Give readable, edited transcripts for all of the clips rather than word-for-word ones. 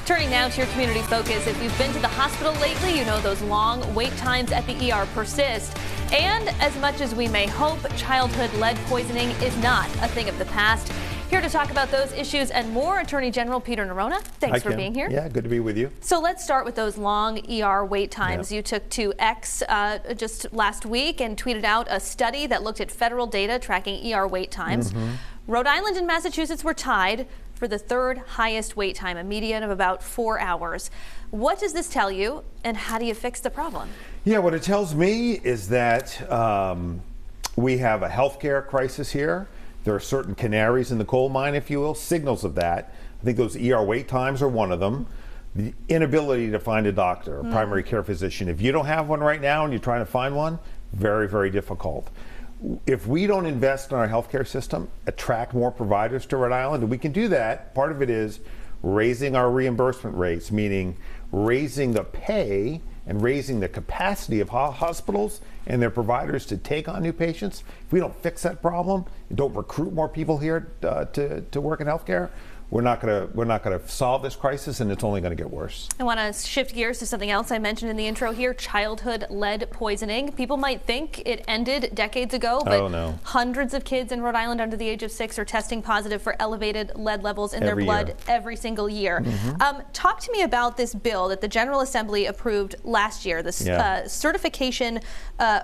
Turning now to your community focus. If you've been to the hospital lately, you know those long wait times at the ER persist. And as much as we may hope, childhood lead poisoning is not a thing of the past. Here to talk about those issues and more, Attorney General Peter Neronha. Thanks for being here. Yeah, good to be with you. So let's start with those long ER wait times. You took to X just last week and tweeted out a study that looked at federal data tracking ER wait times. Rhode Island and Massachusetts were tied for the third highest wait time, a median of about 4 hours. What does this tell you, and how do you fix the problem? Yeah, what it tells me is that we have a healthcare crisis here. There are certain canaries in the coal mine, if you will, signals of that. I think those ER wait times are one of them. The inability to find a doctor, a primary care physician. If you don't have one right now and you're trying to find one, very, very difficult. If we don't invest in our healthcare system, attract more providers to Rhode Island, and we can do that, part of it is raising our reimbursement rates, meaning raising the pay and raising the capacity of hospitals and their providers to take on new patients. If we don't fix that problem and don't recruit more people here to work in healthcare, we're not gonna solve this crisis, and it's only going to get worse. I want to shift gears to something else I mentioned in the intro here: childhood lead poisoning. People might think it ended decades ago, but hundreds of kids in Rhode Island under the age of 6 are testing positive for elevated lead levels in their blood every single year. Talk to me about this bill that the General Assembly approved last year, this certification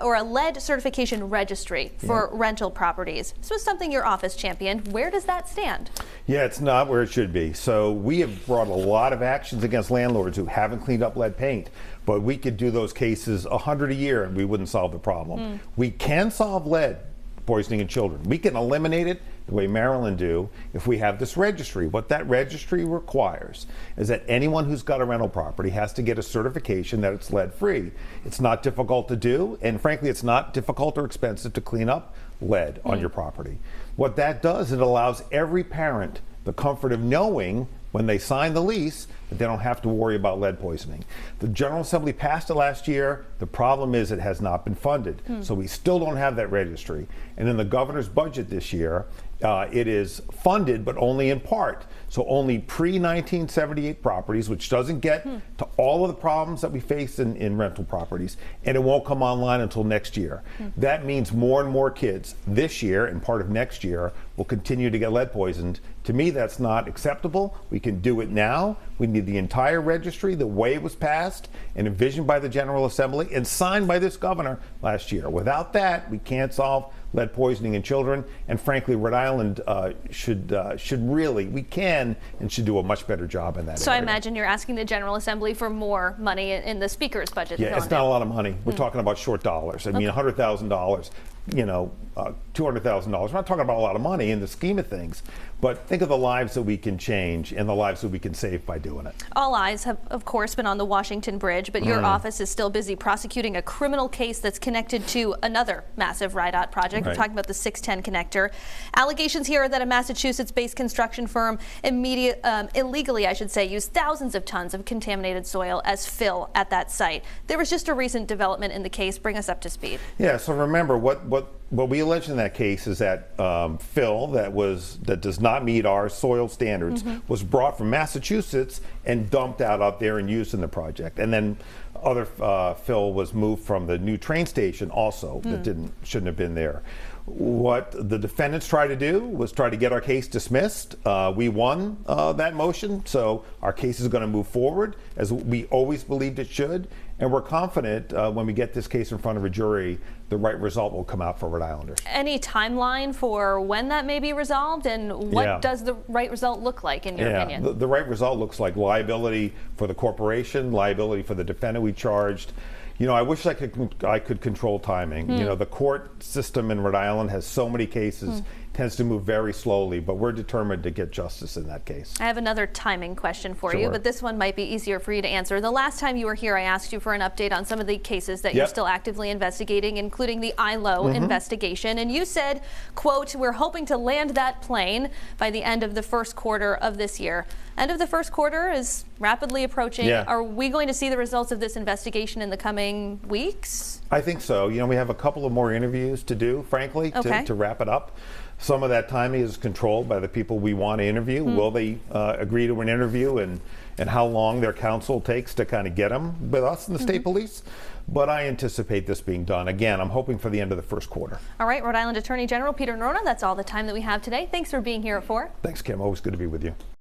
or a lead certification registry for rental properties. This was something your office championed. Where does that stand? Yeah, it's not where it should be. So we have brought a lot of actions against landlords who haven't cleaned up lead paint, but we could do those cases 100 a year and we wouldn't solve the problem. We can solve lead poisoning in children. We can eliminate it the way Maryland do if we have this registry. What that registry requires is that anyone who's got a rental property has to get a certification that it's lead free. It's not difficult to do, and frankly it's not difficult or expensive to clean up lead on your property. What that does, it allows every parent the comfort of knowing when they sign the lease that they don't have to worry about lead poisoning. The General Assembly passed it last year. The problem is it has not been funded. So we still don't have that registry. And in the governor's budget this year, it is funded, but only in part. So only pre-1978 properties, which doesn't get to all of the problems that we face in rental properties, and it won't come online until next year. That means more and more kids this year and part of next year will continue to get lead poisoned. To me, that's not acceptable. We can do it now. We need the entire registry the way it was passed and envisioned by the General Assembly and signed by this governor last year. Without that, we can't solve lead poisoning in children, and frankly, Rhode Island should really, we can and should do a much better job in that So area. I imagine you're asking the General Assembly for more money in the Speaker's budget. Yeah, it's not a lot of money. We're talking about short dollars. I mean, $100,000, you know, $200,000. We're not talking about a lot of money in the scheme of things, but think of the lives that we can change and the lives that we can save by doing it. All eyes have, of course, been on the Washington Bridge, but your office is still busy prosecuting a criminal case that's connected to another massive Rhode project. We're talking about the 610 connector. Allegations here are that a Massachusetts-based construction firm illegally, used thousands of tons of contaminated soil as fill at that site. There was just a recent development in the case. Bring us up to speed. Yeah, so remember, what we alleged in that case is that fill that does not meet our soil standards was brought from Massachusetts and dumped out there and used in the project. And then other fill was moved from the new train station also that shouldn't have been there. What the defendants tried to do was try to get our case dismissed. We won that motion, so our case is going to move forward as we always believed it should. And we're confident when we get this case in front of a jury, the right result will come out for Rhode Islanders. Any timeline for when that may be resolved, and what does the right result look like in your opinion? The right result looks like liability for the corporation, liability for the defendant we charged. You know, I wish I could control timing. You know, the court system in Rhode Island has so many cases, tends to move very slowly, but we're determined to get justice in that case. I have another timing question for you, but this one might be easier for you to answer. The last time you were here, I asked you for an update on some of the cases that you're still actively investigating, including the ILO investigation, and you said, quote, "We're hoping to land that plane by the end of the first quarter of this year." End of the first quarter is rapidly approaching. Are we going to see the results of this investigation in the coming weeks? I think so. You know, we have a couple of more interviews to do, frankly, to wrap it up. Some of that timing is controlled by the people we want to interview. Will they agree to an interview, and how long their counsel takes to kind of get them with us and the state police? But I anticipate this being done. Again, I'm hoping for the end of the first quarter. All right, Rhode Island Attorney General Peter Neronha, that's all the time that we have today. Thanks for being here at 4. Thanks, Kim. Always good to be with you.